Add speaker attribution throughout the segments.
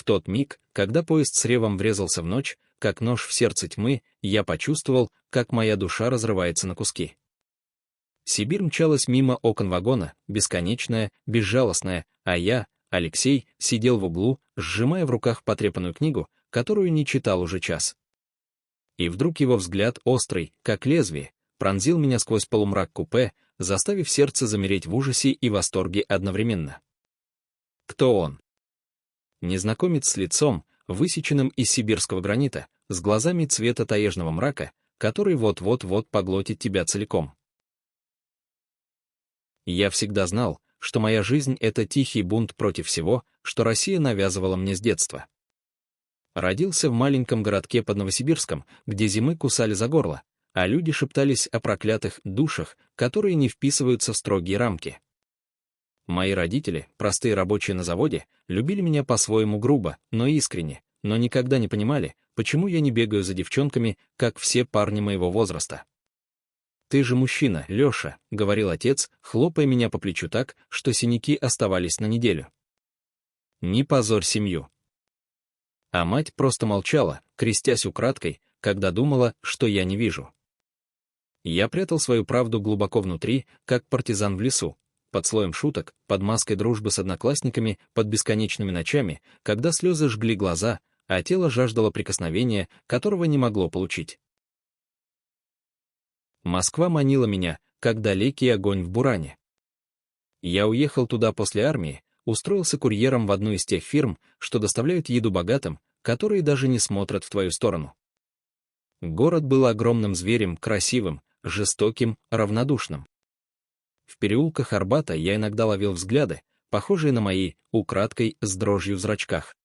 Speaker 1: тот миг, когда поезд с ревом врезался в ночь, как нож в сердце тьмы, я почувствовал, как моя душа разрывается на куски. Сибирь мчалась мимо окон вагона, бесконечная, безжалостная, а я, Алексей, сидел в углу, сжимая в руках потрепанную книгу, которую не читал уже час. И вдруг его взгляд, острый, как лезвие, пронзил меня сквозь полумрак купе, заставив сердце замереть в ужасе и восторге одновременно. Кто он? Незнакомец с лицом, высеченным из сибирского гранита, с глазами цвета таежного мрака, который вот-вот-вот поглотит тебя целиком. Я всегда знал, что моя жизнь — это тихий бунт против всего, что Россия навязывала мне с детства. Родился в маленьком городке под Новосибирском, где зимы кусали за горло, а люди шептались о проклятых душах, которые не вписываются в строгие рамки. Мои родители, простые рабочие на заводе, любили меня по-своему грубо, но искренне, но никогда не понимали, почему я не бегаю за девчонками, как все парни моего возраста. «Ты же мужчина, Леша», — говорил отец, хлопая меня по плечу так, что синяки оставались на неделю. «Не позорь семью». А мать просто молчала, крестясь украдкой, когда думала, что я не вижу. Я прятал свою правду глубоко внутри, как партизан в лесу, под слоем шуток, под маской дружбы с одноклассниками, под бесконечными ночами, когда слезы жгли глаза, а тело жаждало прикосновения, которого не могло получить. Москва манила меня, как далекий огонь в буране. Я уехал туда после армии, устроился курьером в одну из тех фирм, что доставляют еду богатым, которые даже не смотрят в твою сторону. Город был огромным зверем, красивым, жестоким, равнодушным. В переулках Арбата я иногда ловил взгляды, похожие на мои, украдкой, с дрожью в зрачках.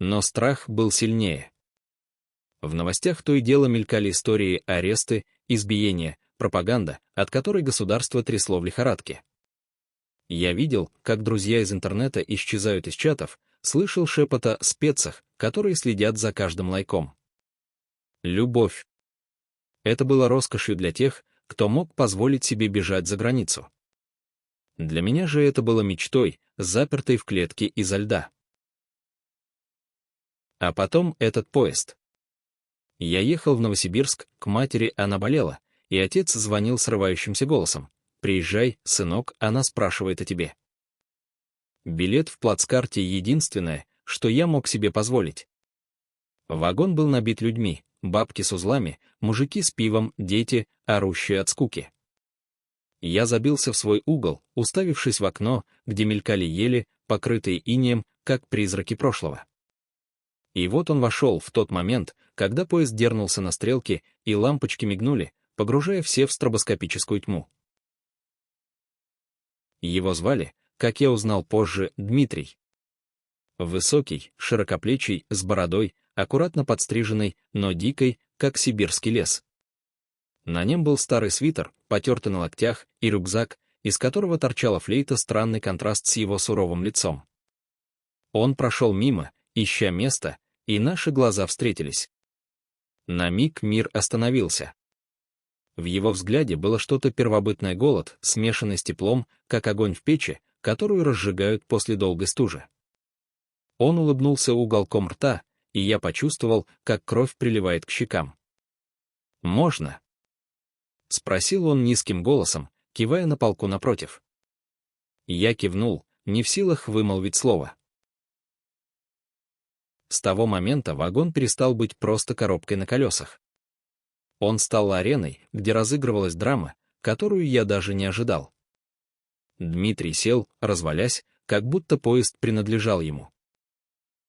Speaker 1: Но страх был сильнее. В новостях то и дело мелькали истории аресты, избиения, пропаганда, от которой государство трясло в лихорадке. Я видел, как друзья из интернета исчезают из чатов, слышал шепот о спецах, которые следят за каждым лайком. Любовь. Это было роскошью для тех, кто мог позволить себе бежать за границу. Для меня же это было мечтой, запертой в клетке изо льда. А потом этот поезд. Я ехал в Новосибирск, к матери она болела, и отец звонил срывающимся голосом. «Приезжай, сынок, она спрашивает о тебе». Билет в плацкарте — единственное, что я мог себе позволить. Вагон был набит людьми, бабки с узлами, мужики с пивом, дети, орущие от скуки. Я забился в свой угол, уставившись в окно, где мелькали ели, покрытые инеем, как призраки прошлого. И вот он вошел в тот момент, когда поезд дернулся на стрелке, и лампочки мигнули, погружая все в стробоскопическую тьму. Его звали, как я узнал позже, Дмитрий. Высокий, широкоплечий, с бородой, аккуратно подстриженный, но дикой, как сибирский лес. На нем был старый свитер, потертый на локтях, и рюкзак, из которого торчала флейта, странный контраст с его суровым лицом. Он прошел мимо, ища место, и наши глаза встретились. На миг мир остановился. В его взгляде было что-то первобытное, голод, смешанный с теплом, как огонь в печи, которую разжигают после долгой стужи. Он улыбнулся уголком рта, и я почувствовал, как кровь приливает к щекам. «Можно?» — спросил он низким голосом, кивая на полку напротив. Я кивнул, не в силах вымолвить слово. С того момента вагон перестал быть просто коробкой на колесах. Он стал ареной, где разыгрывалась драма, которую я даже не ожидал. Дмитрий сел, развалясь, как будто поезд принадлежал ему.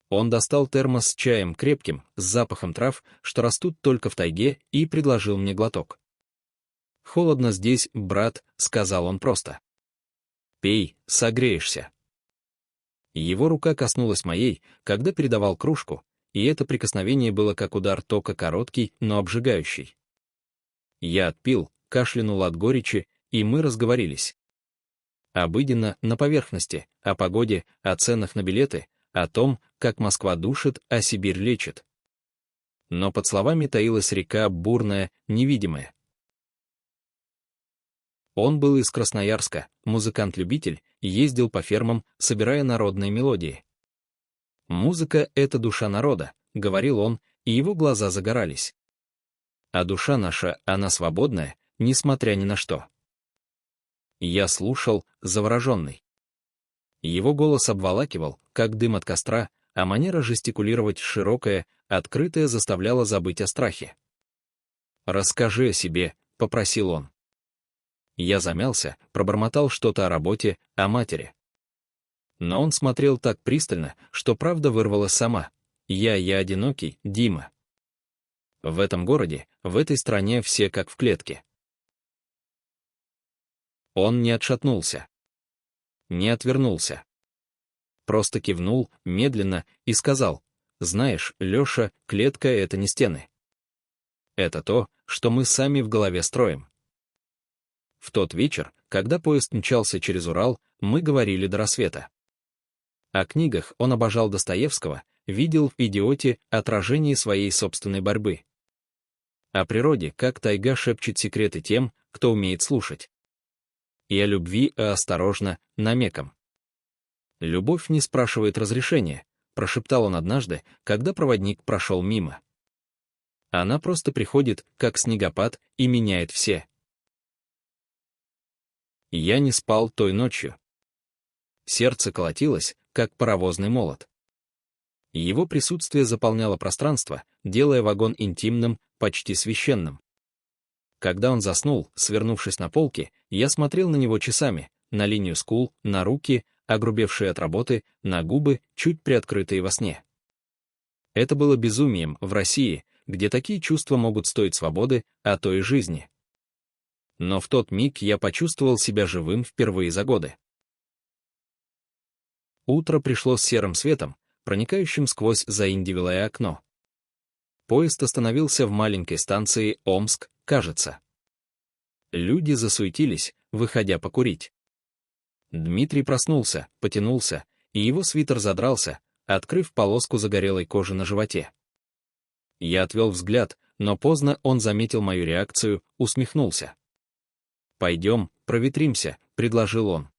Speaker 1: Он достал термос с чаем крепким, с запахом трав, что растут только в тайге, и предложил мне глоток. «Холодно здесь, брат», — сказал он просто. «Пей, согреешься». Его рука коснулась моей, когда передавал кружку, и это прикосновение было как удар тока, короткий, но обжигающий. Я отпил, кашлянул от горечи, и мы разговорились. Обыденно, на поверхности, о погоде, о ценах на билеты, о том, как Москва душит, а Сибирь лечит. Но под словами таилась река бурная, невидимая. Он был из Красноярска, музыкант-любитель, ездил по фермам, собирая народные мелодии. «Музыка — это душа народа», — говорил он, и его глаза загорались. «А душа наша, она свободная, несмотря ни на что». Я слушал, завороженный. Его голос обволакивал, как дым от костра, а манера жестикулировать широкая, открытая заставляла забыть о страхе. «Расскажи о себе», — попросил он. Я замялся, пробормотал что-то о работе, о матери. Но он смотрел так пристально, что правда вырвалась сама. Я одинокий, Дима. В этом городе, в этой стране все как в клетке. Он не отшатнулся. Не отвернулся. Просто кивнул, медленно, и сказал: «Знаешь, Леша, клетка — это не стены. Это то, что мы сами в голове строим». В тот вечер, когда поезд мчался через Урал, мы говорили до рассвета. О книгах он обожал Достоевского, видел в «Идиоте» отражение своей собственной борьбы. О природе, как тайга шепчет секреты тем, кто умеет слушать. И о любви, осторожно, намеком. «Любовь не спрашивает разрешения», — прошептал он однажды, когда проводник прошел мимо. «Она просто приходит, как снегопад, и меняет все». Я не спал той ночью. Сердце колотилось, как паровозный молот. Его присутствие заполняло пространство, делая вагон интимным, почти священным. Когда он заснул, свернувшись на полке, я смотрел на него часами, на линию скул, на руки, огрубевшие от работы, на губы, чуть приоткрытые во сне. Это было безумием в России, где такие чувства могут стоить свободы, а то и жизни. Но в тот миг я почувствовал себя живым впервые за годы. Утро пришло с серым светом, проникающим сквозь заиндевелое окно. Поезд остановился в маленькой станции Омск, кажется. Люди засуетились, выходя покурить. Дмитрий проснулся, потянулся, и его свитер задрался, открыв полоску загорелой кожи на животе. Я отвел взгляд, но поздно он заметил мою реакцию, усмехнулся. «Пойдем, проветримся», — предложил он.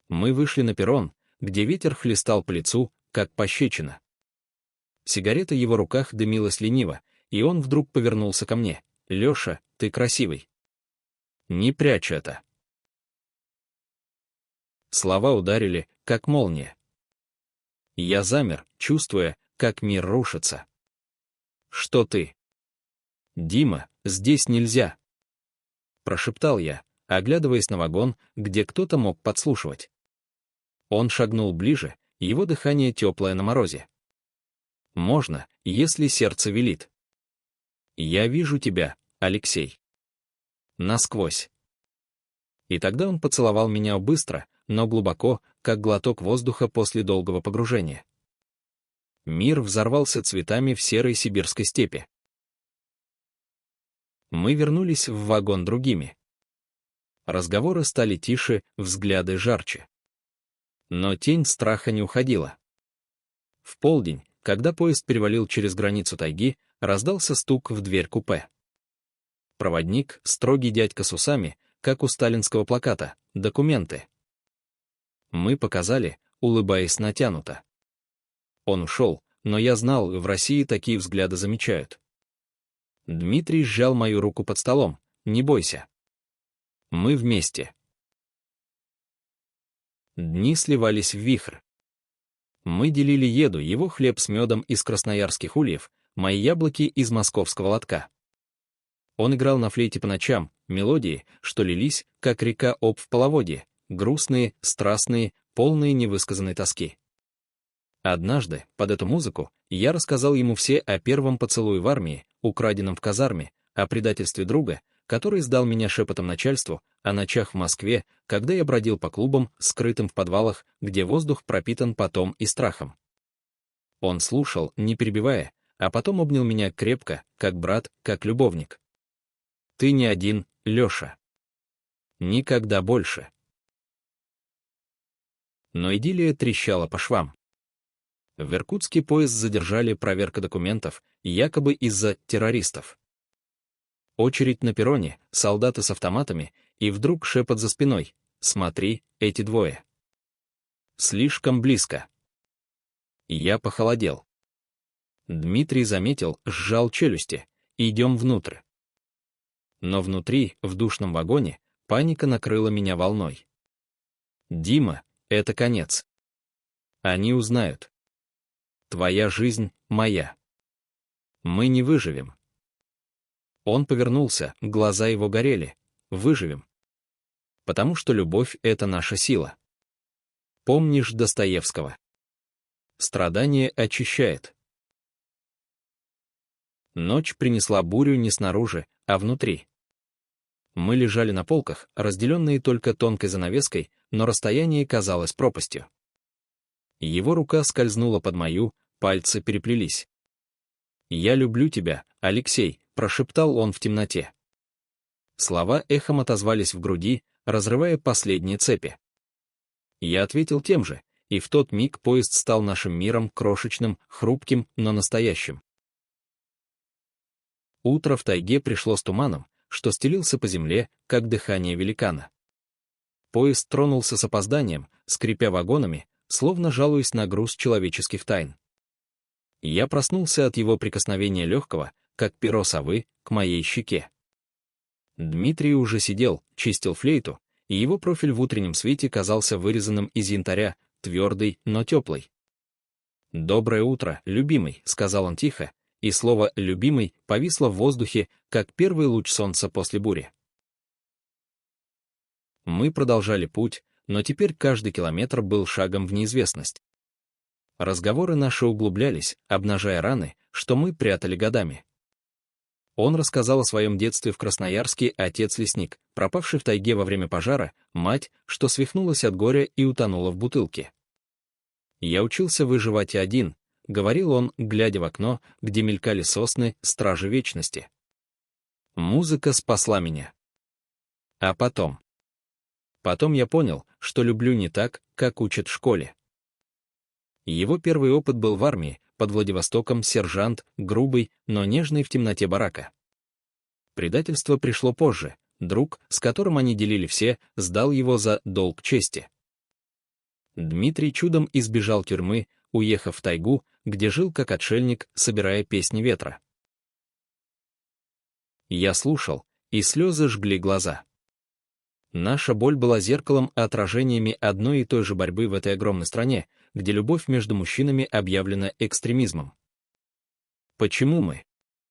Speaker 1: Мы вышли на перрон, где ветер хлестал по лицу, как пощечина. Сигарета в его руках дымилась лениво, и он вдруг повернулся ко мне. «Леша, ты красивый. Не прячь это». Слова ударили, как молния. Я замер, чувствуя, как мир рушится. «Что ты?» «Дима, здесь нельзя», — прошептал я, оглядываясь на вагон, где кто-то мог подслушивать. Он шагнул ближе, его дыхание теплое на морозе. «Можно, если сердце велит. Я вижу тебя, Алексей. Насквозь». И тогда он поцеловал меня быстро, но глубоко, как глоток воздуха после долгого погружения. Мир взорвался цветами в серой сибирской степи. Мы вернулись в вагон другими. Разговоры стали тише, взгляды жарче. Но тень страха не уходила. В полдень, когда поезд перевалил через границу тайги, раздался стук в дверь купе. Проводник, строгий дядька с усами, как у сталинского плаката, «Документы». Мы показали, улыбаясь натянуто. Он ушел, но я знал, в России такие взгляды замечают. Дмитрий сжал мою руку под столом. «Не бойся. Мы вместе». Дни сливались в вихрь. Мы делили еду, его хлеб с медом из красноярских ульев, мои яблоки из московского лотка. Он играл на флейте по ночам, мелодии, что лились, как река Обь в половодье, грустные, страстные, полные невысказанной тоски. Однажды, под эту музыку, я рассказал ему все о первом поцелуе в армии, украденном в казарме, о предательстве друга, который сдал меня шепотом начальству, о ночах в Москве, когда я бродил по клубам, скрытым в подвалах, где воздух пропитан потом и страхом. Он слушал, не перебивая, а потом обнял меня крепко, как брат, как любовник. «Ты не один, Леша. Никогда больше». Но идиллия трещала по швам. В Иркутске поезд задержали, проверка документов, якобы из-за террористов. Очередь на перроне, солдаты с автоматами, и вдруг шепот за спиной: «Смотри, эти двое. Слишком близко». Я похолодел. Дмитрий заметил, сжал челюсти. Идем внутрь. Но внутри, в душном вагоне, паника накрыла меня волной. Дима, это конец. Они узнают. Твоя жизнь — моя. Мы не выживем. Он повернулся, глаза его горели. Выживем. Потому что любовь — это наша сила. Помнишь Достоевского? Страдание очищает. Ночь принесла бурю не снаружи, а внутри. Мы лежали на полках, разделенные только тонкой занавеской, но расстояние казалось пропастью. Его рука скользнула под мою, пальцы переплелись. «Я люблю тебя, Алексей», — прошептал он в темноте. Слова эхом отозвались в груди, разрывая последние цепи. Я ответил тем же, и в тот миг поезд стал нашим миром, крошечным, хрупким, но настоящим. Утро в тайге пришло с туманом, что стелился по земле, как дыхание великана. Поезд тронулся с опозданием, скрипя вагонами, словно жалуясь на груз человеческих тайн. Я проснулся от его прикосновения легкого, как перо совы, к моей щеке. Дмитрий уже сидел, чистил флейту, и его профиль в утреннем свете казался вырезанным из янтаря, твердый, но теплый. «Доброе утро, любимый», — сказал он тихо, и слово «любимый» повисло в воздухе, как первый луч солнца после бури. Мы продолжали путь, но теперь каждый километр был шагом в неизвестность. Разговоры наши углублялись, обнажая раны, что мы прятали годами. Он рассказал о своем детстве в Красноярске, отец-лесник, пропавший в тайге во время пожара, мать, что свихнулась от горя и утонула в бутылке. «Я учился выживать и один», — говорил он, глядя в окно, где мелькали сосны, стражи вечности. «Музыка спасла меня. А потом я понял, что люблю не так, как учат в школе». Его первый опыт был в армии, под Владивостоком сержант, грубый, но нежный в темноте барака. Предательство пришло позже, друг, с которым они делили все, сдал его за долг чести. Дмитрий чудом избежал тюрьмы, уехав в тайгу, где жил как отшельник, собирая песни ветра. Я слушал, и слезы жгли глаза. Наша боль была зеркалом и отражениями одной и той же борьбы в этой огромной стране, где любовь между мужчинами объявлена экстремизмом. «Почему мы?»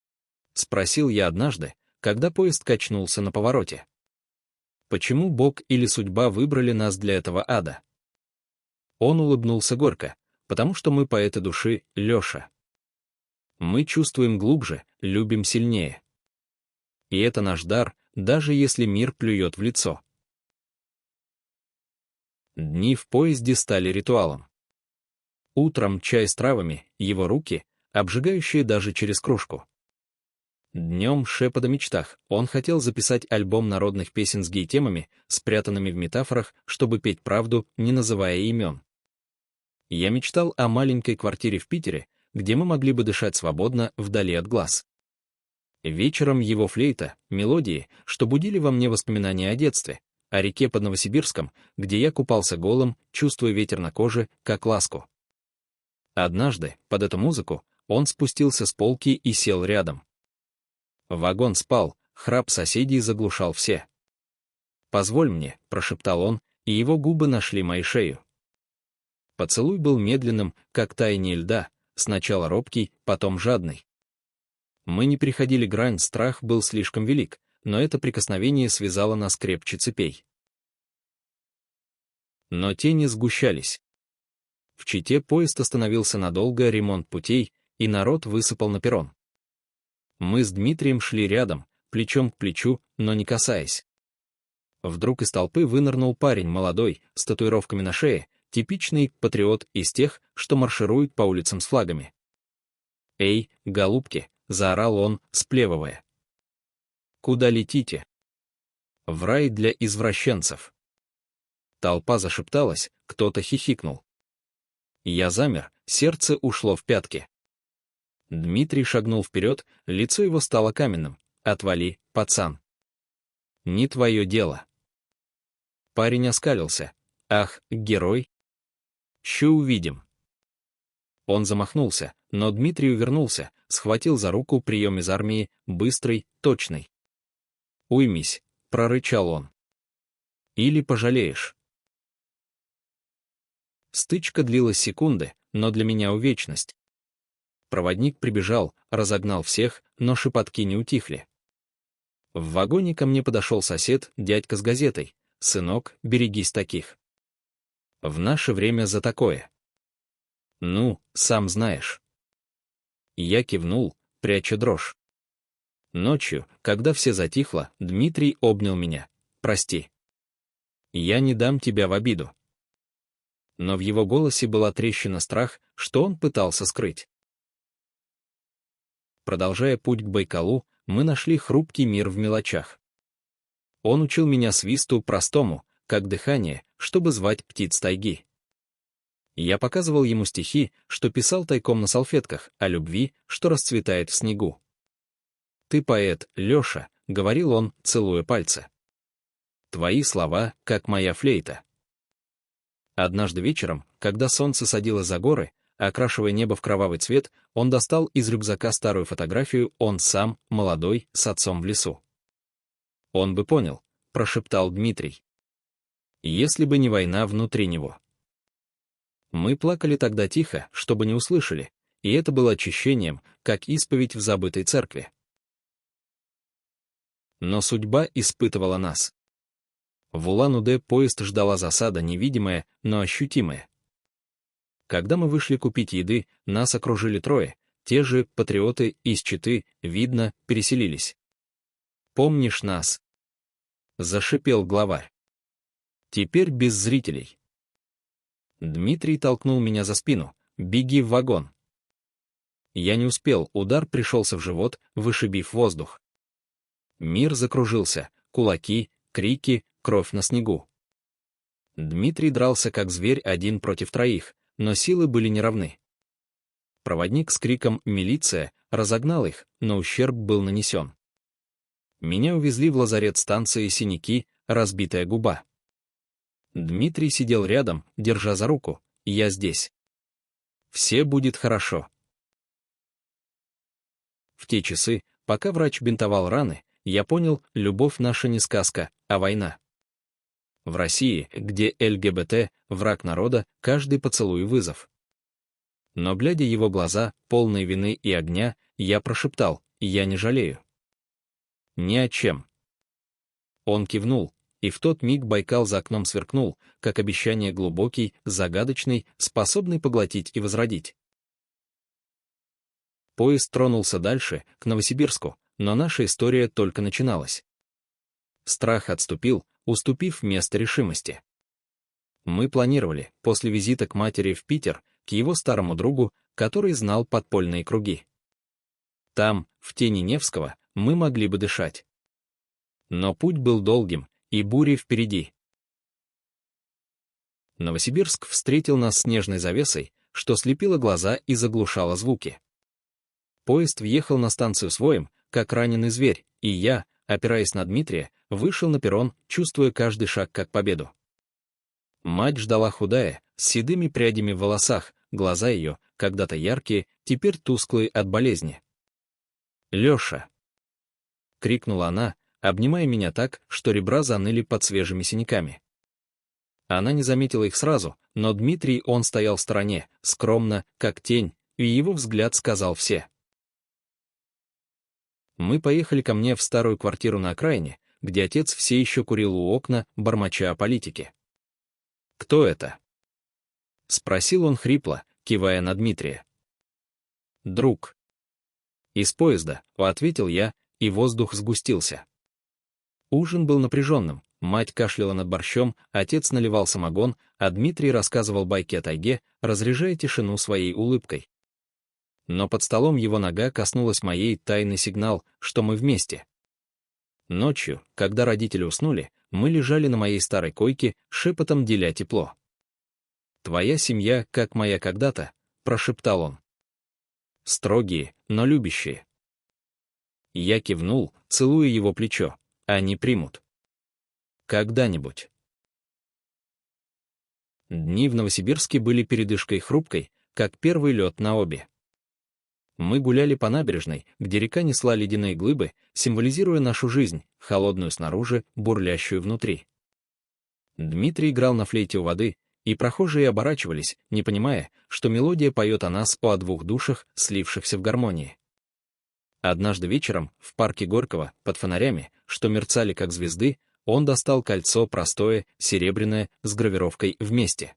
Speaker 1: — спросил я однажды, когда поезд качнулся на повороте. «Почему Бог или судьба выбрали нас для этого ада?» Он улыбнулся горько, потому что мы поэты души, Леша. Мы чувствуем глубже, любим сильнее. И это наш дар, даже если мир плюет в лицо. Дни в поезде стали ритуалом. Утром чай с травами, его руки, обжигающие даже через кружку. Днем шепот о мечтах, он хотел записать альбом народных песен с гей-темами, спрятанными в метафорах, чтобы петь правду, не называя имен. Я мечтал о маленькой квартире в Питере, где мы могли бы дышать свободно, вдали от глаз. Вечером его флейта, мелодии, что будили во мне воспоминания о детстве, о реке под Новосибирском, где я купался голым, чувствуя ветер на коже, как ласку. Однажды, под эту музыку, он спустился с полки и сел рядом. Вагон спал, храп соседей заглушал все. «Позволь мне», — прошептал он, и его губы нашли мою шею. Поцелуй был медленным, как таяние льда, сначала робкий, потом жадный. Мы не переходили грань, страх был слишком велик, но это прикосновение связало нас крепче цепей. Но тени сгущались. В Чите поезд остановился надолго, ремонт путей, и народ высыпал на перрон. Мы с Дмитрием шли рядом, плечом к плечу, но не касаясь. Вдруг из толпы вынырнул парень молодой, с татуировками на шее, типичный патриот из тех, что маршируют по улицам с флагами. «Эй, голубки!» — заорал он, сплевывая. «Куда летите?» «В рай для извращенцев». Толпа зашепталась, кто-то хихикнул. Я замер, сердце ушло в пятки. Дмитрий шагнул вперед, лицо его стало каменным. «Отвали, пацан. Не твое дело». Парень оскалился. «Ах, герой. Щу увидим». Он замахнулся, но Дмитрий увернулся, схватил за руку прием из армии, быстрый, точный. «Уймись», — прорычал он. «Или пожалеешь». Стычка длилась секунды, но для меня вечность. Проводник прибежал, разогнал всех, но шепотки не утихли. В вагоне ко мне подошел сосед, дядька с газетой. «Сынок, берегись таких. В наше время за такое». «Ну, сам знаешь». Я кивнул, пряча дрожь. Ночью, когда все затихло, Дмитрий обнял меня. «Прости. Я не дам тебя в обиду». Но в его голосе была трещина страх, что он пытался скрыть. Продолжая путь к Байкалу, мы нашли хрупкий мир в мелочах. Он учил меня свисту простому, как дыхание, чтобы звать птиц тайги. Я показывал ему стихи, что писал тайком на салфетках, о любви, что расцветает в снегу. «Ты поэт, Леша», — говорил он, целуя пальцы. «Твои слова, как моя флейта». Однажды вечером, когда солнце садилось за горы, окрашивая небо в кровавый цвет, он достал из рюкзака старую фотографию, он сам, молодой, с отцом в лесу. «Он бы понял», — прошептал Дмитрий. «Если бы не война внутри него». Мы плакали тогда тихо, чтобы не услышали, и это было очищением, как исповедь в забытой церкви. Но судьба испытывала нас. В Улан-Удэ поезд ждала засада невидимая, но ощутимая. Когда мы вышли купить еды, нас окружили трое, те же патриоты из Читы, видно, переселились. «Помнишь нас?» — зашипел главарь. «Теперь без зрителей». Дмитрий толкнул меня за спину. «Беги в вагон». Я не успел, удар пришелся в живот, вышибив воздух. Мир закружился, кулаки, крики, кровь на снегу. Дмитрий дрался как зверь один против троих, но силы были неравны. Проводник с криком «Милиция!» разогнал их, но ущерб был нанесен. Меня увезли в лазарет станции синяки, разбитая губа. Дмитрий сидел рядом, держа за руку. «Я здесь. Все будет хорошо». В те часы, пока врач бинтовал раны, я понял, любовь наша не сказка, а война. В России, где ЛГБТ — враг народа, каждый поцелуй — вызов. Но, глядя его глаза, полные вины и огня, я прошептал: «Я не жалею. Ни о чем». Он кивнул, и в тот миг Байкал за окном сверкнул, как обещание глубокий, загадочный, способный поглотить и возродить. Поезд тронулся дальше, к Новосибирску, но наша история только начиналась. Страх отступил, уступив место решимости. Мы планировали, после визита к матери в Питер, к его старому другу, который знал подпольные круги. Там, в тени Невского, мы могли бы дышать. Но путь был долгим, и бури впереди. Новосибирск встретил нас снежной завесой, что слепило глаза и заглушало звуки. Поезд въехал на станцию с воем, как раненый зверь, и я, опираясь на Дмитрия, вышел на перрон, чувствуя каждый шаг как победу. Мать ждала худая, с седыми прядями в волосах, глаза ее, когда-то яркие, теперь тусклые от болезни. «Леша!» — крикнула она, обнимая меня так, что ребра заныли под свежими синяками. Она не заметила их сразу, но Дмитрий, он стоял в стороне, скромно, как тень, и его взгляд сказал все. Мы поехали ко мне в старую квартиру на окраине, где отец все еще курил у окна, бормоча о политике. «Кто это?» — спросил он хрипло, кивая на Дмитрия. «Друг». «Из поезда», — ответил я, и воздух сгустился. Ужин был напряженным, мать кашляла над борщом, отец наливал самогон, а Дмитрий рассказывал байки о тайге, разряжая тишину своей улыбкой. Но под столом его нога коснулась моей, тайный сигнал, что мы вместе. Ночью, когда родители уснули, мы лежали на моей старой койке, шепотом деля тепло. «Твоя семья, как моя когда-то», — прошептал он. «Строгие, но любящие». Я кивнул, целуя его плечо. «Они примут. Когда-нибудь». Дни в Новосибирске были передышкой хрупкой, как первый лед на Обе. Мы гуляли по набережной, где река несла ледяные глыбы, символизируя нашу жизнь, холодную снаружи, бурлящую внутри. Дмитрий играл на флейте у воды, и прохожие оборачивались, не понимая, что мелодия поет о нас, о двух душах, слившихся в гармонии. Однажды вечером, в парке Горького, под фонарями, что мерцали как звезды, он достал кольцо простое, серебряное, с гравировкой «Вместе».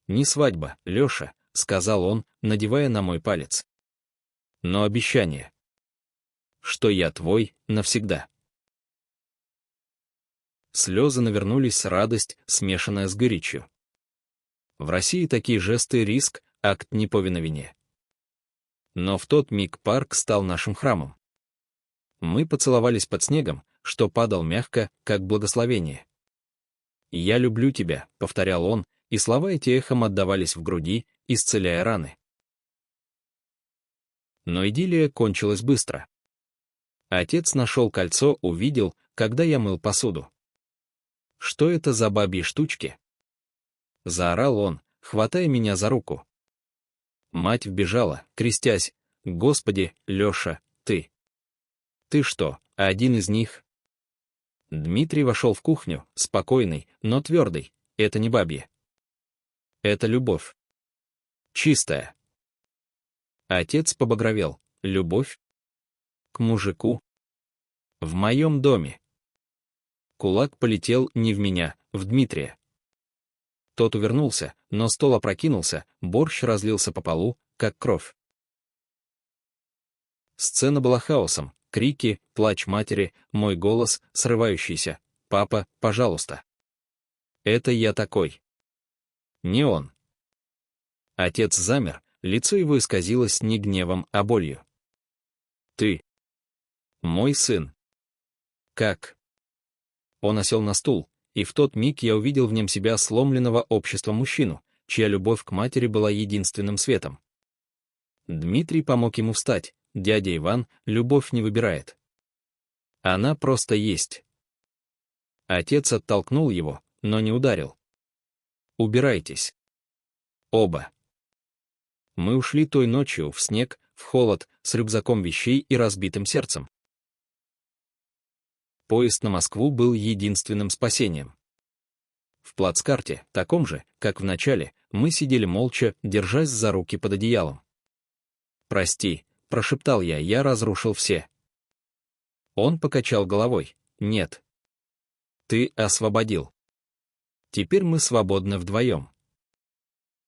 Speaker 1: «Не свадьба, Леша», — сказал он, надевая на мой палец. «Но обещание, что я твой навсегда». Слезы навернулись, радость, смешанная с горечью. В России такие жесты — риск, акт неповиновения. Но в тот миг парк стал нашим храмом. Мы поцеловались под снегом, что падал мягко, как благословение. «Я люблю тебя», — повторял он, и слова эти эхом отдавались в груди, исцеляя раны. Но идиллия кончилась быстро. Отец нашел кольцо, увидел, когда я мыл посуду. «Что это за бабьи штучки?» — заорал он, хватая меня за руку. Мать вбежала, крестясь: «Господи, Леша, ты! Ты что, один из них?» Дмитрий вошел в кухню, спокойный, но твердый. «Это не бабье. Это любовь. Чистая». Отец побагровел. «Любовь? К мужику? В моем доме?» Кулак полетел не в меня, в Дмитрия. Тот увернулся, но стол опрокинулся, борщ разлился по полу, как кровь. Сцена была хаосом, крики, плач матери, мой голос, срывающийся: «Папа, пожалуйста». «Это я такой. Не он». Отец замер, лицо его исказилось не гневом, а болью. «Ты мой сын». «Как?» Он осел на стул, и в тот миг я увидел в нем себя, сломленного обществом мужчину, чья любовь к матери была единственным светом. Дмитрий помог ему встать. «Дядя Иван, любовь не выбирает. Она просто есть». Отец оттолкнул его, но не ударил. «Убирайтесь. Оба». Мы ушли той ночью в снег, в холод, с рюкзаком вещей и разбитым сердцем. Поезд на Москву был единственным спасением. В плацкарте, таком же, как в начале, мы сидели молча, держась за руки под одеялом. «Прости», — прошептал я разрушил все. Он покачал головой. «Нет. Ты освободил. Теперь мы свободны вдвоем».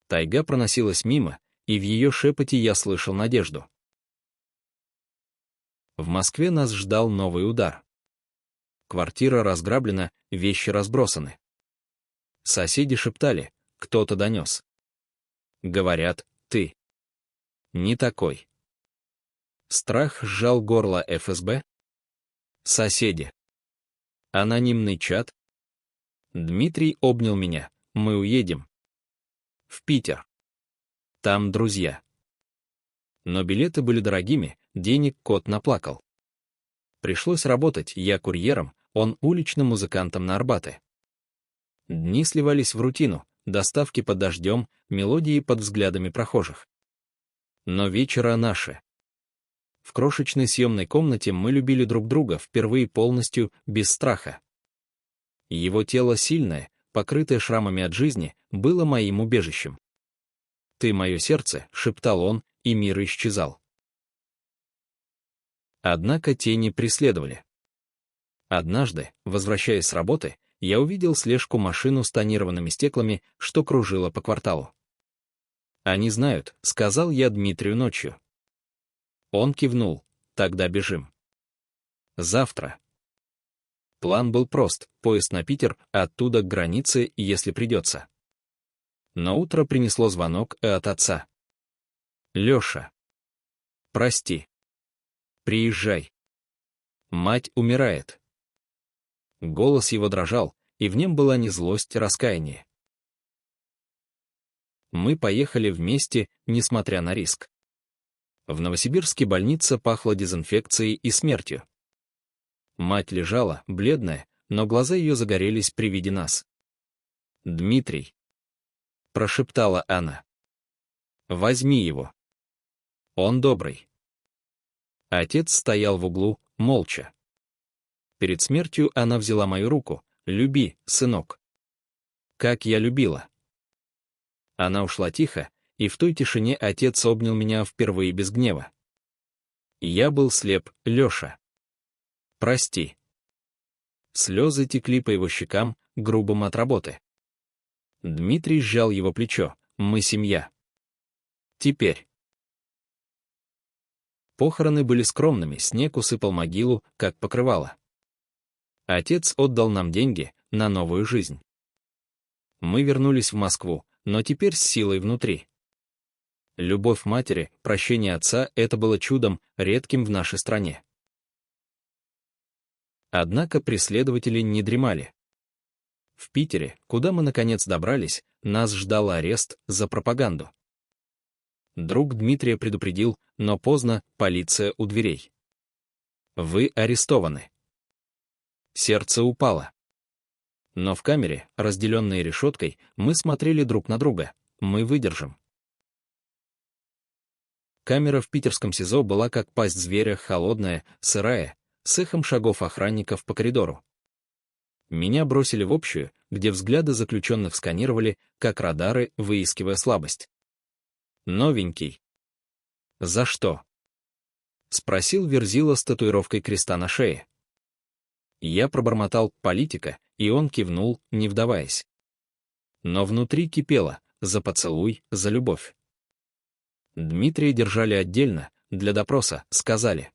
Speaker 1: Тайга проносилась мимо, и в ее шепоте я слышал надежду. В Москве нас ждал новый удар. Квартира разграблена, вещи разбросаны. Соседи шептали, кто-то донес. Говорят, ты не такой. Страх сжал горло ФСБ. Соседи. Анонимный чат. Дмитрий обнял меня. Мы уедем. В Питер. Там друзья. Но билеты были дорогими, денег кот наплакал. Пришлось работать, я курьером, он уличным музыкантом на Арбате. Дни сливались в рутину, доставки под дождем, мелодии под взглядами прохожих. Но вечера наши. В крошечной съемной комнате мы любили друг друга впервые полностью, без страха. Его тело сильное, покрытое шрамами от жизни, было моим убежищем. «Ты мое сердце», — шептал он, и мир исчезал. Однако тени преследовали. Однажды, возвращаясь с работы, я увидел слежку машину с тонированными стеклами, что кружила по кварталу. «Они знают», — сказал я Дмитрию ночью. Он кивнул. «Тогда бежим. Завтра». План был прост: поезд на Питер, оттуда к границе, если придется. Но утро принесло звонок от отца. «Леша, прости. Приезжай. Мать умирает». Голос его дрожал, и в нем была не злость, а раскаяние. Мы поехали вместе, несмотря на риск. В Новосибирске больница пахла дезинфекцией и смертью. Мать лежала, бледная, но глаза ее загорелись при виде нас. «Дмитрий», — прошептала она. Возьми его. Он добрый. Отец стоял в углу, молча. Перед смертью она взяла мою руку. «Люби, сынок». Как я любила. Она ушла тихо, и в той тишине отец обнял меня впервые без гнева. Я был слеп, Леша. Прости. Слезы текли по его щекам, грубым от работы. Дмитрий сжал его плечо. Мы семья. Теперь. Похороны были скромными, снег усыпал могилу, как покрывало. Отец отдал нам деньги на новую жизнь. Мы вернулись в Москву, но теперь с силой внутри. Любовь матери, прощение отца — это было чудом, редким в нашей стране. Однако преследователи не дремали. В Питере, куда мы наконец добрались, нас ждал арест за пропаганду. Друг Дмитрия предупредил, но поздно, полиция у дверей. Вы арестованы. Сердце упало. Но в камере, разделенной решеткой, мы смотрели друг на друга. Мы выдержим. Камера в питерском СИЗО была как пасть зверя, холодная, сырая, с эхом шагов охранников по коридору. Меня бросили в общую, где взгляды заключенных сканировали, как радары, выискивая слабость. Новенький. За что? Спросил Верзила с татуировкой креста на шее. Я пробормотал «политика», и он кивнул, не вдаваясь. Но внутри кипело «за поцелуй, за любовь». Дмитрия держали отдельно, для допроса, сказали.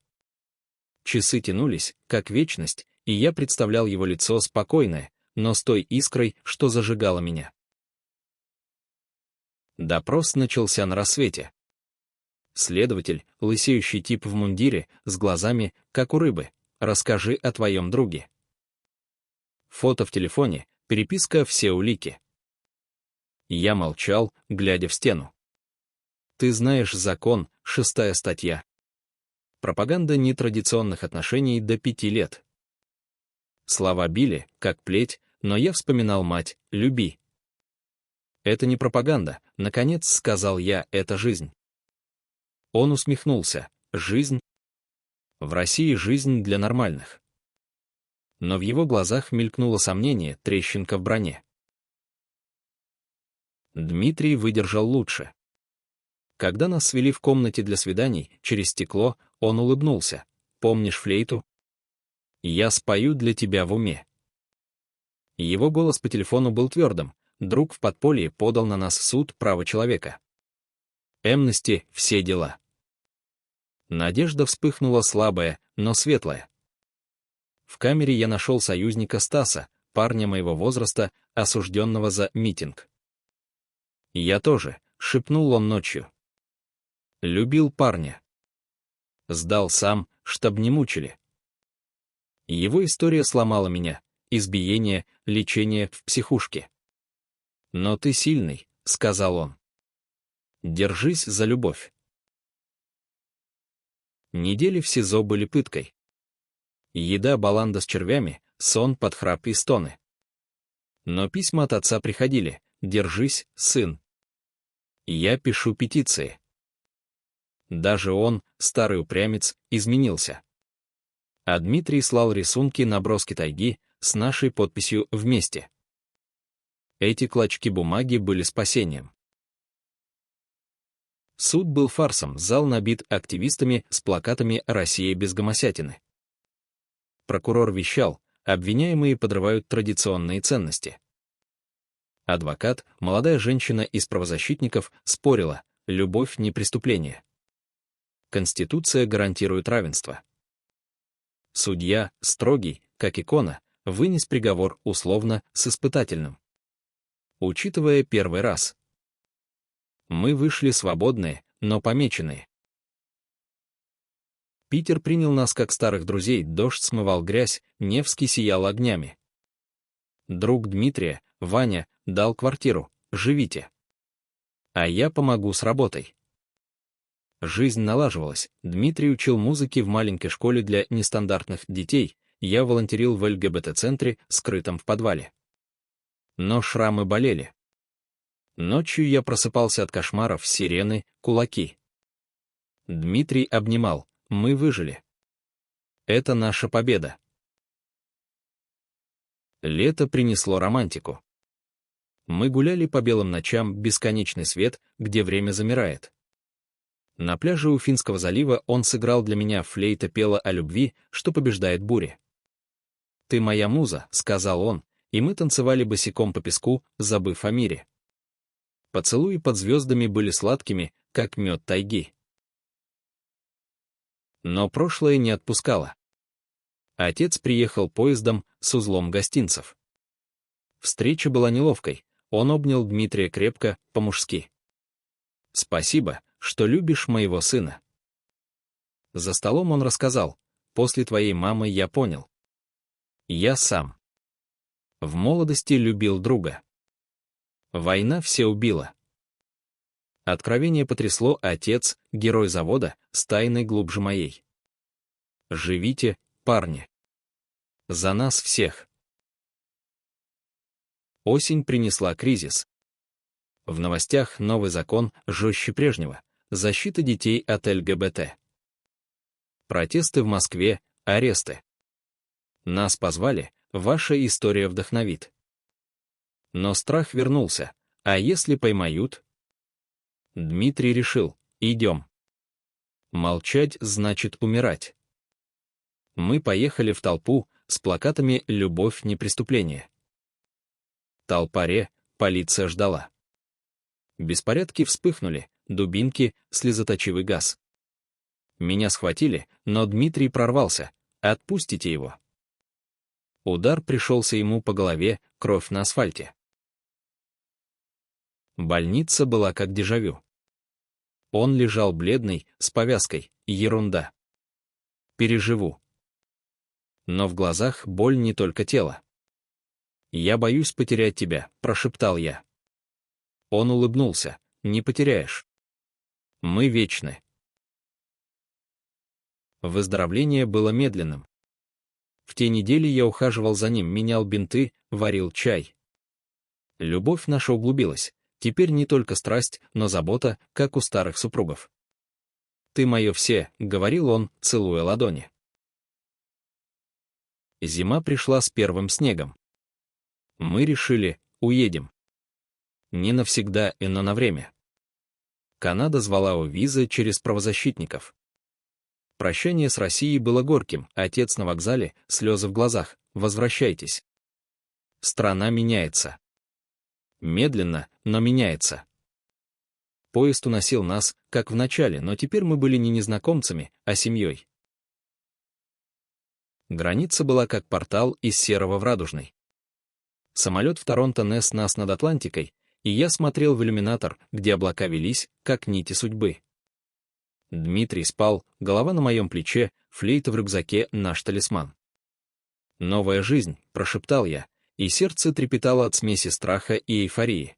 Speaker 1: Часы тянулись, как вечность, и я представлял его лицо спокойное, но с той искрой, что зажигало меня. Допрос начался на рассвете. Следователь, лысеющий тип в мундире, с глазами, как у рыбы. Расскажи о твоем друге. Фото в телефоне, переписка, все улики. Я молчал, глядя в стену. Ты знаешь закон, 6-я статья. Пропаганда нетрадиционных отношений до 5 лет. Слова били, как плеть, но я вспоминал мать, люби. Это не пропаганда, наконец сказал я, это жизнь. Он усмехнулся. Жизнь? В России жизнь для нормальных. Но в его глазах мелькнуло сомнение, трещинка в броне. Дмитрий выдержал лучше. Когда нас свели в комнате для свиданий, через стекло, он улыбнулся. Помнишь флейту? Я спою для тебя в уме. Его голос по телефону был твердым. Друг в подполье подал на нас в суд право человека. Эмнести, все дела. Надежда вспыхнула слабая, но светлая. В камере я нашел союзника Стаса, парня моего возраста, осужденного за митинг. Я тоже, шепнул он ночью. Любил парня. Сдал сам, чтоб не мучили. Его история сломала меня, избиение, лечение в психушке. Но ты сильный, сказал он. Держись за любовь. Недели в СИЗО были пыткой. Еда, баланда с червями, сон под храп и стоны. Но письма от отца приходили. Держись, сын. Я пишу петиции. Даже он, старый упрямец, изменился. А Дмитрий слал рисунки наброски тайги с нашей подписью «Вместе». Эти клочки бумаги были спасением. Суд был фарсом, зал набит активистами с плакатами «Россия без гомосятины». Прокурор вещал, обвиняемые подрывают традиционные ценности. Адвокат, молодая женщина из правозащитников, спорила, любовь не преступление. Конституция гарантирует равенство. Судья, строгий, как икона, вынес приговор условно с испытательным. Учитывая первый раз. Мы вышли свободные, но помеченные. Питер принял нас как старых друзей, дождь смывал грязь, Невский сиял огнями. Друг Дмитрия, Ваня, дал квартиру, живите. А я помогу с работой. Жизнь налаживалась, Дмитрий учил музыке в маленькой школе для нестандартных детей, я волонтерил в ЛГБТ-центре, скрытом в подвале. Но шрамы болели. Ночью я просыпался от кошмаров, сирены, кулаки. Дмитрий обнимал. Мы выжили. Это наша победа. Лето принесло романтику. Мы гуляли по белым ночам, бесконечный свет, где время замирает. На пляже у Финского залива он сыграл для меня, флейта пела о любви, что побеждает бури. «Ты моя муза», — сказал он, и мы танцевали босиком по песку, забыв о мире. Поцелуи под звездами были сладкими, как мед тайги. Но прошлое не отпускало. Отец приехал поездом с узлом гостинцев. Встреча была неловкой, он обнял Дмитрия крепко, по-мужски. «Спасибо, что любишь моего сына». За столом он рассказал: «После твоей мамы я понял. Я сам. В молодости любил друга. Война все убила». Откровение потрясло: отец, герой завода, с тайной глубже моей. Живите, парни. За нас всех. Осень принесла кризис. В новостях новый закон, жестче прежнего, защита детей от ЛГБТ. Протесты в Москве, аресты. Нас позвали, ваша история вдохновит. Но страх вернулся, а если поймают? Дмитрий решил: идем. Молчать значит умирать. Мы поехали в толпу с плакатами «Любовь не преступление». Толпаре, полиция ждала. Беспорядки вспыхнули, дубинки, слезоточивый газ. Меня схватили, но Дмитрий прорвался: отпустите его. Удар пришелся ему по голове, кровь на асфальте. Больница была как дежавю. Он лежал бледный, с повязкой, ерунда. Переживу. Но в глазах боль не только тела. «Я боюсь потерять тебя», — прошептал я. Он улыбнулся: «Не потеряешь. Мы вечны». Выздоровление было медленным. В те недели я ухаживал за ним, менял бинты, варил чай. Любовь наша углубилась, теперь не только страсть, но забота, как у старых супругов. «Ты мое все», — говорил он, целуя ладони. Зима пришла с первым снегом. Мы решили: уедем. Не навсегда, но на время. Канада звала у визы через правозащитников. Прощание с Россией было горьким, отец на вокзале, слезы в глазах: возвращайтесь. Страна меняется. Медленно, но меняется. Поезд уносил нас, как в начале, но теперь мы были не незнакомцами, а семьей. Граница была как портал из серого в радужный. Самолет в Торонто нес нас над Атлантикой, и я смотрел в иллюминатор, где облака велись, как нити судьбы. Дмитрий спал, голова на моем плече, флейта в рюкзаке, наш талисман. «Новая жизнь», — прошептал я, и сердце трепетало от смеси страха и эйфории.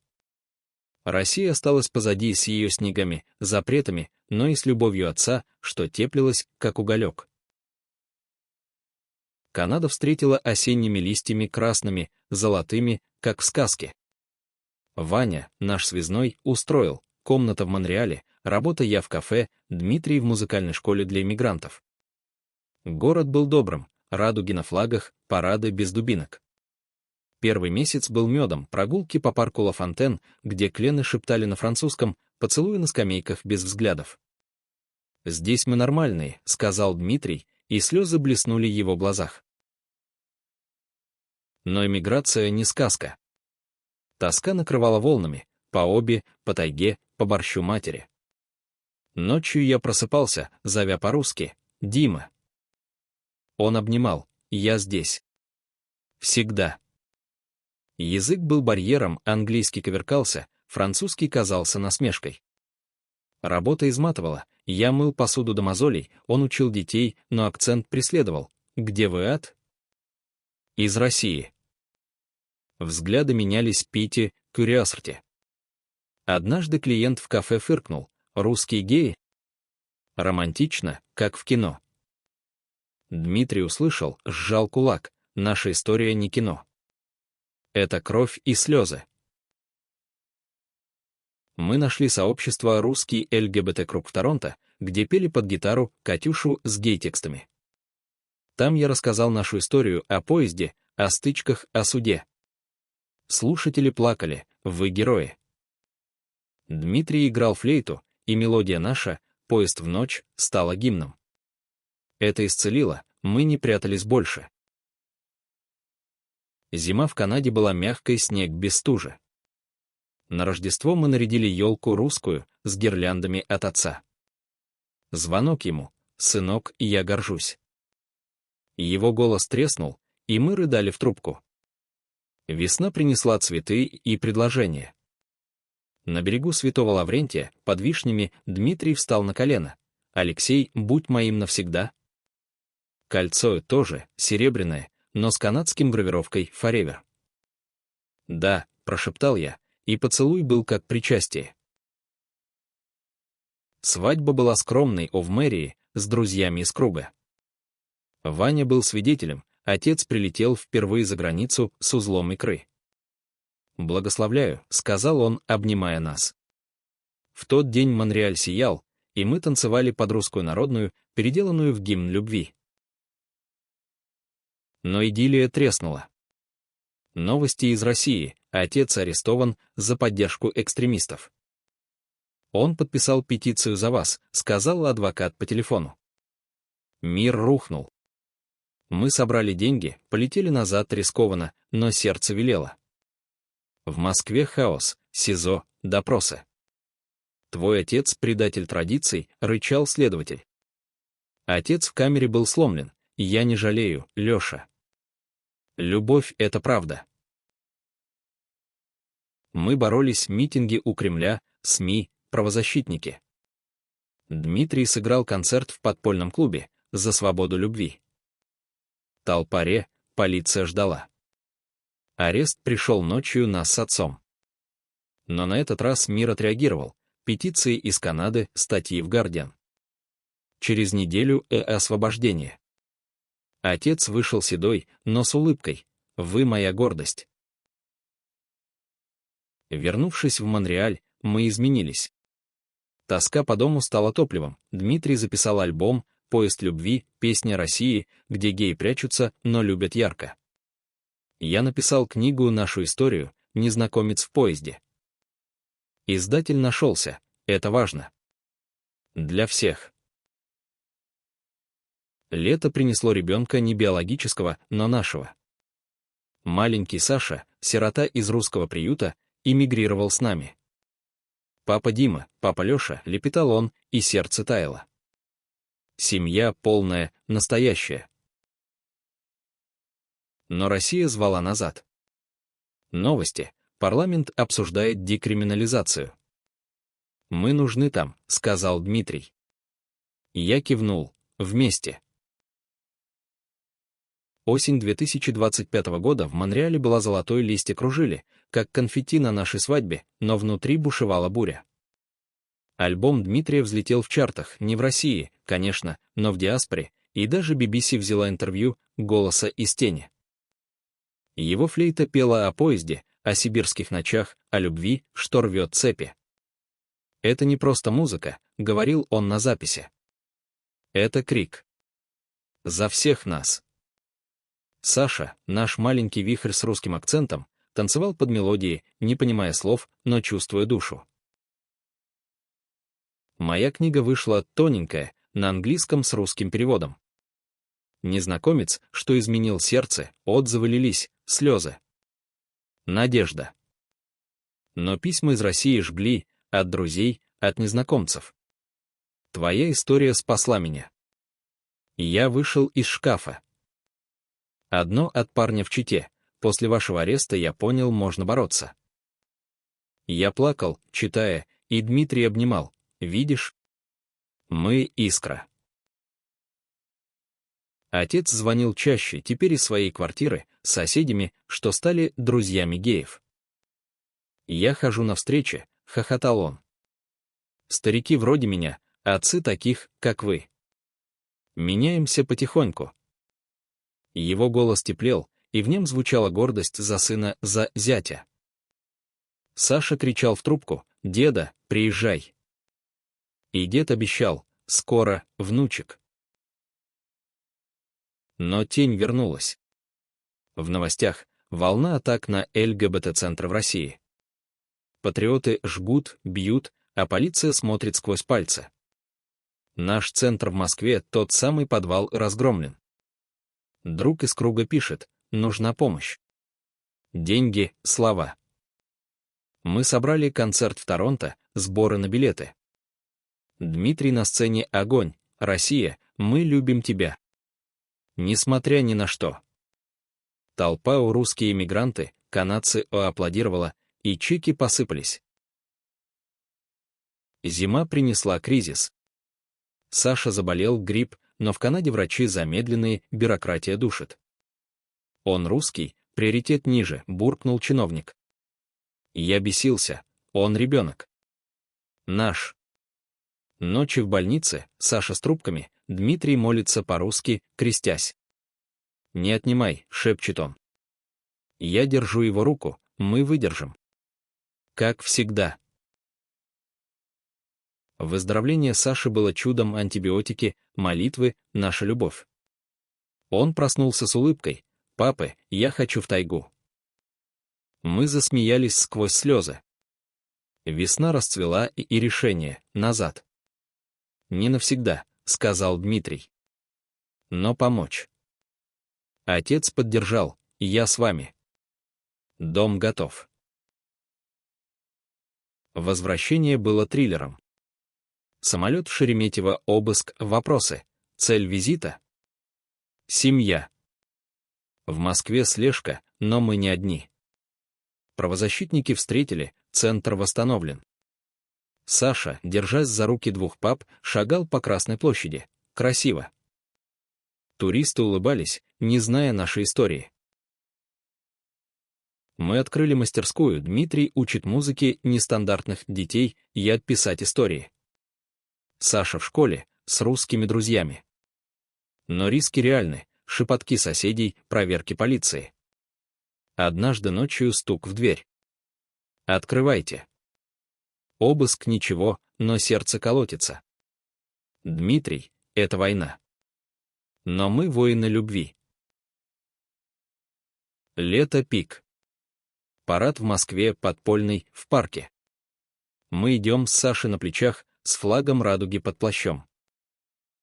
Speaker 1: Россия осталась позади с ее снегами, запретами, но и с любовью отца, что теплилась, как уголек. Канада встретила осенними листьями красными, золотыми, как в сказке. Ваня, наш связной, устроил: комната в Монреале, работа я в кафе, Дмитрий в музыкальной школе для иммигрантов. Город был добрым, радуги на флагах, парады без дубинок. Первый месяц был медом, прогулки по парку Ла Фонтен, где клены шептали на французском, поцелуи на скамейках без взглядов. «Здесь мы нормальные», — сказал Дмитрий, и слезы блеснули в его глазах. Но эмиграция не сказка. Тоска накрывала волнами, по обе, по тайге, по борщу матери. Ночью я просыпался, зовя по-русски: «Дима». Он обнимал: «Я здесь. Всегда». Язык был барьером, английский коверкался, французский казался насмешкой. Работа изматывала, я мыл посуду до мозолей, он учил детей, но акцент преследовал: «Где вы от?» «Из России». Взгляды менялись: Пити, Curiosity. Однажды клиент в кафе фыркнул: «Русские геи?» Романтично, как в кино. Дмитрий услышал, сжал кулак: «Наша история не кино. Это кровь и слезы». Мы нашли сообщество «Русский ЛГБТ-круг» в Торонто, где пели под гитару «Катюшу» с гей-текстами. Там я рассказал нашу историю о поезде, о стычках, о суде. Слушатели плакали, вы герои. Дмитрий играл флейту, и мелодия наша, «Поезд в ночь», стала гимном. Это исцелило, мы не прятались больше. Зима в Канаде была мягкой, снег без стужи. На Рождество мы нарядили елку русскую, с гирляндами от отца. Звонок ему: «Сынок, я горжусь». Его голос треснул, и мы рыдали в трубку. Весна принесла цветы и предложения. На берегу Святого Лаврентия, под вишнями, Дмитрий встал на колено. «Алексей, будь моим навсегда». Кольцо тоже, серебряное, но с канадским гравировкой «Forever». «Да», — прошептал я, и поцелуй был как причастие. Свадьба была скромной в мэрии, с друзьями из круга. Ваня был свидетелем, отец прилетел впервые за границу с узлом икры. «Благословляю», — сказал он, обнимая нас. В тот день Монреаль сиял, и мы танцевали под русскую народную, переделанную в гимн любви. Но идиллия треснула. Новости из России: отец арестован за поддержку экстремистов. «Он подписал петицию за вас», — сказал адвокат по телефону. Мир рухнул. Мы собрали деньги, полетели назад рискованно, но сердце велело. В Москве хаос, СИЗО, допросы. «Твой отец — предатель традиций», — рычал следователь. Отец в камере был сломлен. «Я не жалею, Леша. Любовь — это правда». Мы боролись, митинги у Кремля, СМИ, правозащитники. Дмитрий сыграл концерт в подпольном клубе «За свободу любви». Толпа полиция ждала. Арест пришел ночью нас с отцом. Но на этот раз мир отреагировал. Петиции из Канады, статьи в Guardian. Через неделю освобождение. Отец вышел седой, но с улыбкой: «Вы моя гордость». Вернувшись в Монреаль, мы изменились. Тоска по дому стала топливом. Дмитрий записал альбом «Поезд любви», песня России, где геи прячутся, но любят ярко. Я написал книгу «Нашу историю», «Незнакомец в поезде». Издатель нашелся, это важно. Для всех. Лето принесло ребенка не биологического, но нашего. Маленький Саша, сирота из русского приюта, эмигрировал с нами. «Папа Дима, папа Леша», — лепетал он, и сердце таяло. Семья полная, настоящая. Но Россия звала назад. Новости. Парламент обсуждает декриминализацию. «Мы нужны там», — сказал Дмитрий. Я кивнул. Вместе. Осень 2025 года в Монреале была золотой, листья кружили, как конфетти на нашей свадьбе, но внутри бушевала буря. Альбом Дмитрия взлетел в чартах, не в России, конечно, но в диаспоре, и даже BBC взяла интервью «Голоса из тени». Его флейта пела о поезде, о сибирских ночах, о любви, что рвет цепи. «Это не просто музыка», — говорил он на записи. «Это крик. За всех нас». Саша, наш маленький вихрь с русским акцентом, танцевал под мелодии, не понимая слов, но чувствуя душу. Моя книга вышла тоненькая, на английском с русским переводом. «Незнакомец, что изменил сердце», отзывы лились, слезы. Надежда. Но письма из России жгли, от друзей, от незнакомцев. «Твоя история спасла меня. Я вышел из шкафа. Одно от парня в Чите. После вашего ареста я понял, можно бороться». Я плакал, читая, и Дмитрий обнимал. «Видишь? Мы искра». Отец звонил чаще, теперь из своей квартиры, с соседями, что стали друзьями геев. «Я хожу на встречи», — хохотал он. «Старики вроде меня, отцы таких, как вы. Меняемся потихоньку». Его голос теплел, и в нем звучала гордость за сына, за зятя. Саша кричал в трубку: деда, приезжай. И дед обещал, скоро, внучек. Но тень вернулась. В новостях волна атак на ЛГБТ-центры в России. Патриоты жгут, бьют, а полиция смотрит сквозь пальцы. Наш центр в Москве, тот самый подвал, разгромлен. Друг из круга пишет, нужна помощь. Деньги, слова. Мы собрали концерт в Торонто, сборы на билеты. Дмитрий на сцене «Огонь», Россия, мы любим тебя. Несмотря ни на что. Толпа у русские эмигранты, канадцы аплодировала, и чеки посыпались. Зима принесла кризис. Саша заболел, грипп, но в Канаде врачи замедленные, бюрократия душит. Он русский, приоритет ниже, буркнул чиновник. Я бесился, он ребенок. Наш. Ночи в больнице, Саша с трубками, Дмитрий молится по-русски, крестясь. «Не отнимай», — шепчет он. Я держу его руку, мы выдержим. Как всегда. Выздоровление Саши было чудом, антибиотики, молитвы, наша любовь. Он проснулся с улыбкой. «Папа, я хочу в тайгу». Мы засмеялись сквозь слезы. Весна расцвела и решение — назад. «Не навсегда», — сказал Дмитрий. «Но помочь». Отец поддержал, я с вами. Дом готов. Возвращение было триллером. Самолет в Шереметьево, обыск, вопросы. Цель визита? Семья. В Москве слежка, но мы не одни. Правозащитники встретили, центр восстановлен. Саша, держась за руки двух пап, шагал по Красной площади. Красиво. Туристы улыбались, не зная нашей истории. Мы открыли мастерскую, Дмитрий учит музыке нестандартных детей, я писать истории. Саша в школе, с русскими друзьями. Но риски реальны, шепотки соседей, проверки полиции. Однажды ночью стук в дверь. «Открывайте». Обыск ничего, но сердце колотится. Дмитрий, это война. Но мы воины любви. Лето пик. Парад в Москве, подпольный, в парке. Мы идем с Сашей на плечах, с флагом радуги под плащом.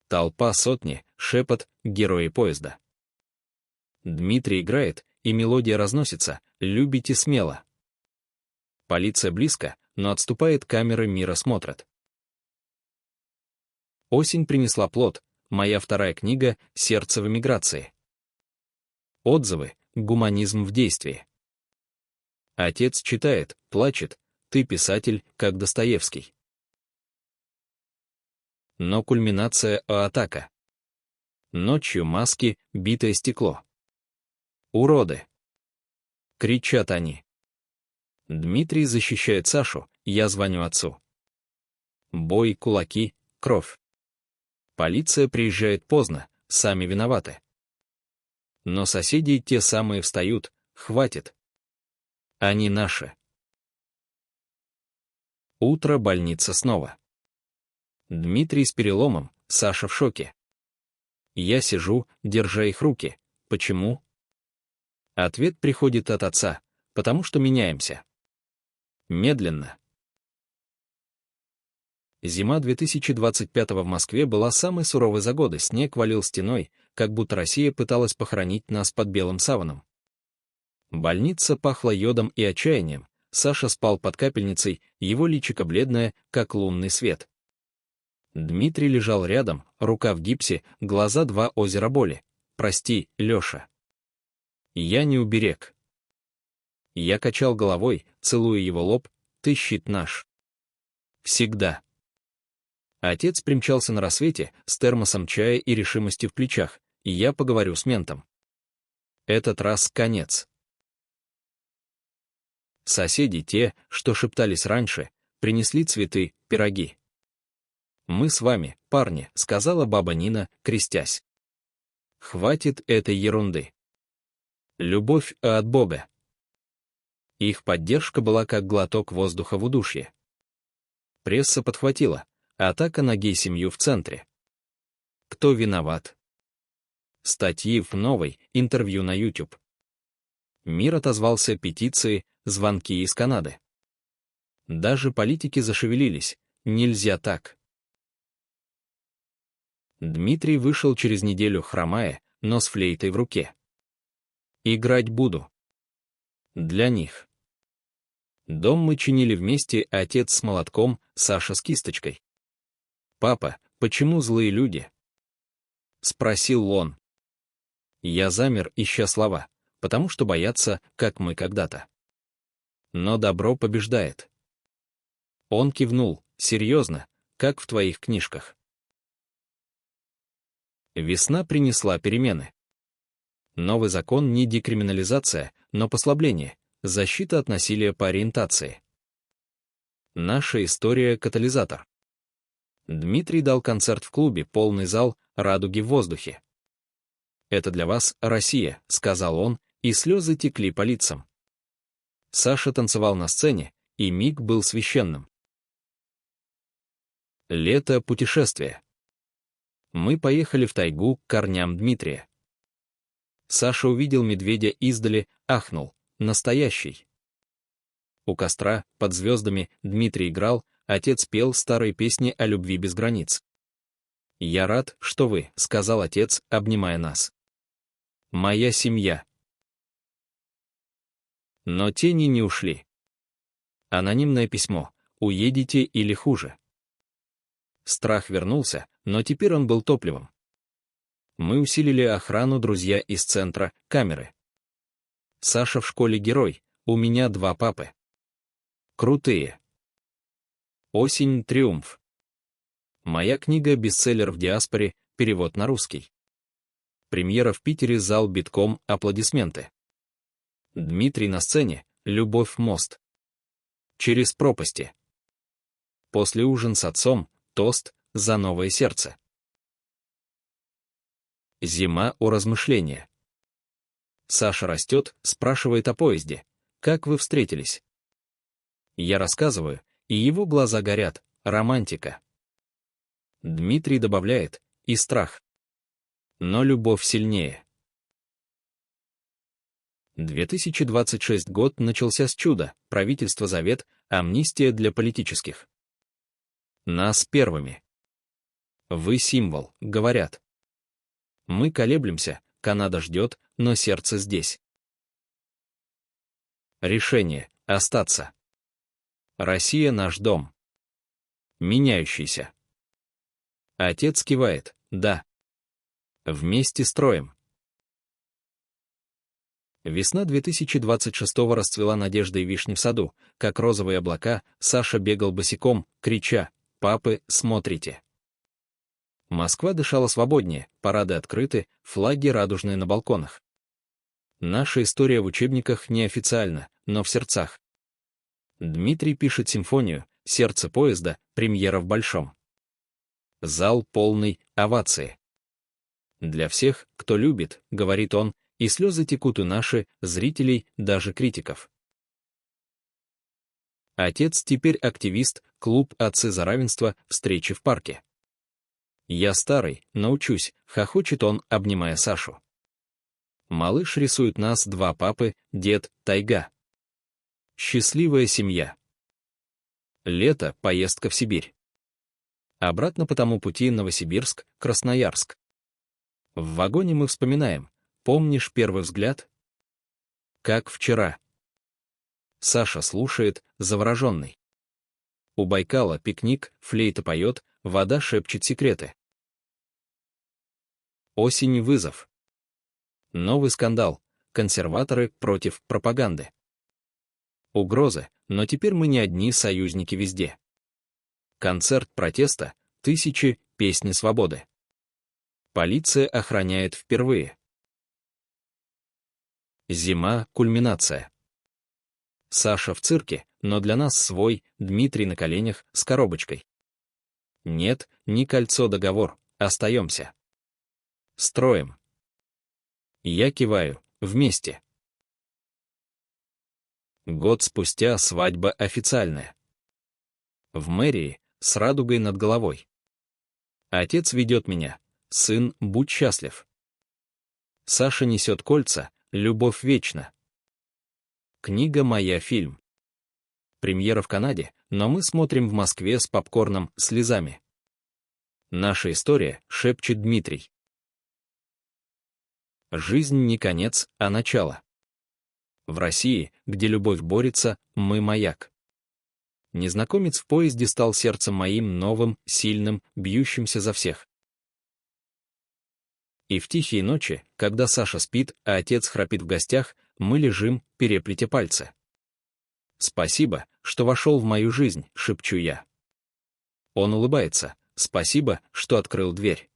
Speaker 1: Толпа сотни, шепот, герои поезда. Дмитрий играет, и мелодия разносится, любите смело. Полиция близко, но отступает, камеры мира смотрят. Осень принесла плод, моя вторая книга «Сердце в эмиграции». Отзывы, гуманизм в действии. Отец читает, плачет, ты писатель, как Достоевский. Но кульминация — атака. Ночью маски, битое стекло. Уроды. Кричат они. Дмитрий защищает Сашу, я звоню отцу. Бой, кулаки, кровь. Полиция приезжает поздно, сами виноваты. Но соседи те самые встают, хватит. Они наши. Утро, больница снова. Дмитрий с переломом, Саша в шоке. Я сижу, держа их руки. Почему? Ответ приходит от отца, потому что меняемся. Медленно. Зима 2025 в Москве была самой суровой за годы, снег валил стеной, как будто Россия пыталась похоронить нас под белым саваном. Больница пахла йодом и отчаянием, Саша спал под капельницей, его личико бледное, как лунный свет. Дмитрий лежал рядом, рука в гипсе, глаза два озера боли. Прости, Леша. Я не уберег. Я качал головой, целуя его лоб, ты щит наш. Всегда. Отец примчался на рассвете, с термосом чая и решимостью в плечах, и я поговорю с ментом. Этот раз конец. Соседи, те, что шептались раньше, принесли цветы, пироги. «Мы с вами, парни», — сказала баба Нина, крестясь. «Хватит этой ерунды. Любовь от Бога». Их поддержка была как глоток воздуха в удушье. Пресса подхватила. Атака на гей-семью в центре. Кто виноват? Статьи в «Новой», интервью на YouTube. Мир отозвался петицией, звонки из Канады. Даже политики зашевелились. Нельзя так. Дмитрий вышел через неделю хромая, но с флейтой в руке. Играть буду. Для них. Дом мы чинили вместе, отец с молотком, Саша с кисточкой. «Папа, почему злые люди?» — спросил он. Я замер, ища слова, потому что боятся, как мы когда-то. Но добро побеждает. Он кивнул, серьезно, как в твоих книжках. Весна принесла перемены. Новый закон не декриминализация, но послабление, защита от насилия по ориентации. Наша история — катализатор. Дмитрий дал концерт в клубе, полный зал, радуги в воздухе. «Это для вас, Россия», — сказал он, и слезы текли по лицам. Саша танцевал на сцене, и миг был священным. Лето путешествия. Мы поехали в тайгу к корням Дмитрия. Саша увидел медведя издали, ахнул. Настоящий. У костра, под звездами, Дмитрий играл, отец пел старые песни о любви без границ. «Я рад, что вы», — сказал отец, обнимая нас. «Моя семья». Но тени не ушли. Анонимное письмо. Уедете или хуже. Страх вернулся, но теперь он был топливом. Мы усилили охрану, друзья из центра, камеры. Саша в школе герой, у меня 2 папы. Крутые. Осень, триумф. Моя книга «Бестселлер в диаспоре», перевод на русский. Премьера в Питере, зал битком, аплодисменты. Дмитрий на сцене, любовь мост. Через пропасти. После ужин с отцом, тост за новое сердце. Зима у размышления. Саша растет, спрашивает о поезде. Как вы встретились? Я рассказываю, и его глаза горят. Романтика. Дмитрий добавляет, и страх. Но любовь сильнее. 2026 год начался с чуда, правительство завет, амнистия для политических. Нас первыми. Вы символ, говорят. Мы колеблемся, Канада ждет, но сердце здесь. Решение — остаться. Россия — наш дом. Меняющийся. Отец кивает, да. Вместе строим. Весна 2026 расцвела надеждой вишни в саду, как розовые облака, Саша бегал босиком, крича: «Папы, смотрите!» Москва дышала свободнее, парады открыты, флаги радужные на балконах. Наша история в учебниках неофициально, но в сердцах. Дмитрий пишет симфонию, сердце поезда, премьера в Большом. Зал полный, овации. Для всех, кто любит, говорит он, и слезы текут у наши, зрителей, даже критиков. Отец теперь активист, клуб «Отцы за равенство», встречи в парке. «Я старый, научусь», — хохочет он, обнимая Сашу. Малыш рисует нас 2 папы, дед, тайга. Счастливая семья. Лето, поездка в Сибирь. Обратно по тому пути Новосибирск, Красноярск. В вагоне мы вспоминаем. Помнишь первый взгляд? Как вчера. Саша слушает, завороженный. У Байкала пикник, флейта поет, вода шепчет секреты. Осень — вызов. Новый скандал. Консерваторы против пропаганды. Угрозы, но теперь мы не одни, союзники везде. Концерт протеста, тысячи, песни свободы. Полиция охраняет впервые. Зима — кульминация. Саша в цирке, но для нас свой, Дмитрий на коленях, с коробочкой. Нет, не кольцо-договор, остаемся. Строим. Я киваю, вместе. Год спустя свадьба официальная. В мэрии, с радугой над головой. Отец ведет меня. Сын, будь счастлив. Саша несет кольца, любовь вечна. Книга моя, фильм. Премьера в Канаде, но мы смотрим в Москве с попкорном, слезами. Наша история, шепчет Дмитрий. Жизнь не конец, а начало. В России, где любовь борется, мы маяк. Незнакомец в поезде стал сердцем моим новым, сильным, бьющимся за всех. И в тихие ночи, когда Саша спит, а отец храпит в гостях, мы лежим, переплетя пальцы. «Спасибо, что вошел в мою жизнь», — шепчу я. Он улыбается. «Спасибо, что открыл дверь».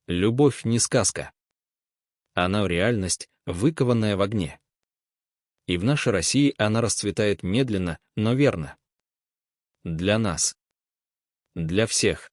Speaker 1: Любовь не сказка. Она реальность, выкованная в огне. И в нашей России она расцветает медленно, но верно. Для нас. Для всех.